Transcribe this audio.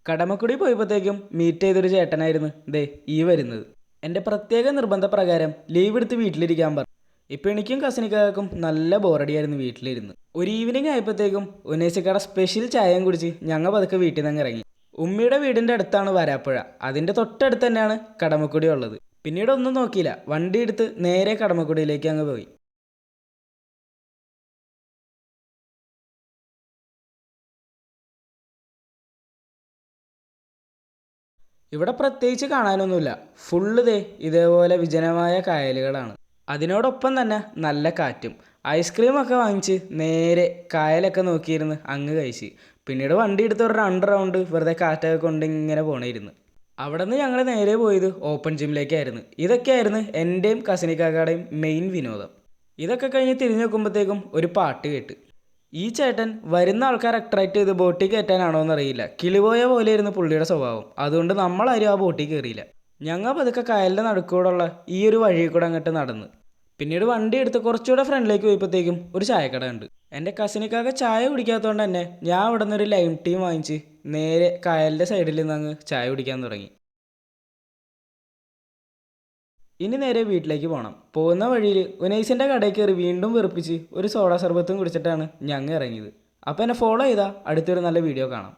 Kadamakudy പോയപ്പോഴത്തേക്കും meet ചെയ്തൊരു ചേട്ടനായിരുന്നു ദേ ഈ വരുന്നത്. എൻ്റെ പ്രത്യേക നിർബന്ധപ്രകാരം ലീവ് എടുത്ത് വീട്ടിലിരിക്കാൻ പറഞ്ഞു. ഇപ്പം എനിക്കും കസിനിക്കാർക്കും നല്ല ബോറടിയായിരുന്നു വീട്ടിലിരുന്ന്. ഒരു ഈവനിങ് ആയപ്പോഴത്തേക്കും ഉനേശിക്കട സ്പെഷ്യൽ ചായയും കുടിച്ച് ഞങ്ങൾ പതുക്കെ വീട്ടിൽ നിന്ന് ഇറങ്ങി. ഉമ്മിയുടെ വീടിൻ്റെ അടുത്താണ് വരാപ്പുഴ. അതിൻ്റെ തൊട്ടടുത്ത് തന്നെയാണ് കടമക്കുടി ഉള്ളത്. പിന്നീട് ഒന്നും നോക്കിയില്ല, വണ്ടി എടുത്ത് നേരെ കടമക്കുടിയിലേക്ക് അങ്ങ് പോയി. ഇവിടെ പ്രത്യേകിച്ച് കാണാനൊന്നുമില്ല. ഫുള്ള് ദേ ഇതേപോലെ വിജനമായ കായലുകളാണ്. അതിനോടൊപ്പം തന്നെ നല്ല കാറ്റും. ഐസ്ക്രീമൊക്കെ വാങ്ങിച്ച് നേരെ കായലൊക്കെ നോക്കിയിരുന്ന് അങ്ങ് കഴിച്ച്. പിന്നീട് വണ്ടി എടുത്ത് ഒരു 2 റൗണ്ട് വെറുതെ കാറ്റൊക്കെ കൊണ്ട് ഇങ്ങനെ പോണേരുന്നു. അവിടെ നിന്ന് ഞങ്ങൾ നേരെ പോയത് ഓപ്പൺ ജിമ്മിലേക്കായിരുന്നു. ഇതൊക്കെയായിരുന്നു എൻ്റെയും കസിനിക്കാക്കയുടെയും മെയിൻ വിനോദം. ഇതൊക്കെ കഴിഞ്ഞ് തിരിഞ്ഞു നോക്കുമ്പോഴത്തേക്കും ഒരു പാട്ട് കേട്ട്. ഈ ചേട്ടൻ വരുന്ന ആൾക്കാർ അട്രാക്ട് ചെയ്ത് ബോട്ടിൽ കയറ്റാനാണോ എന്നറിയില്ല, കിളിപോയ പോലെയായിരുന്നു പുള്ളിയുടെ സ്വഭാവം. അതുകൊണ്ട് നമ്മളാരും ആ ബോട്ടിൽ കയറിയില്ല. ഞങ്ങൾ പതുക്കെ കായലിൻ്റെ നടുക്കൂടെയുള്ള ഈ ഒരു വഴിയിൽ കൂടെ അങ്ങോട്ട് നടന്ന് പിന്നീട് വണ്ടി എടുത്ത് കുറച്ചുകൂടെ ഫ്രണ്ടിലേക്ക് പോയപ്പോഴത്തേക്കും ഒരു ചായക്കട ഉണ്ട്. എൻ്റെ കസിനിക്കാക്ക് ചായ കുടിക്കാത്തതുകൊണ്ട് തന്നെ ഞാൻ അവിടെ നിന്ന് ഒരു ലൈം ടീ വാങ്ങിച്ച് നേരെ കായലിൻ്റെ സൈഡിൽ നിന്ന് അങ്ങ് ചായ കുടിക്കാൻ തുടങ്ങി. ഇനി നേരെ വീട്ടിലേക്ക് പോകണം. പോകുന്ന വഴിയിൽ ഉനൈസിൻ്റെ കടയിൽ കയറി വീണ്ടും വെറുപ്പിച്ച് ഒരു സോഡ സർബത്തും കുടിച്ചിട്ടാണ് ഞങ്ങൾ ഇറങ്ങിയത്. അപ്പോൾ എന്നെ ഫോളോ ചെയ്താൽ അടുത്തൊരു നല്ല വീഡിയോ കാണാം.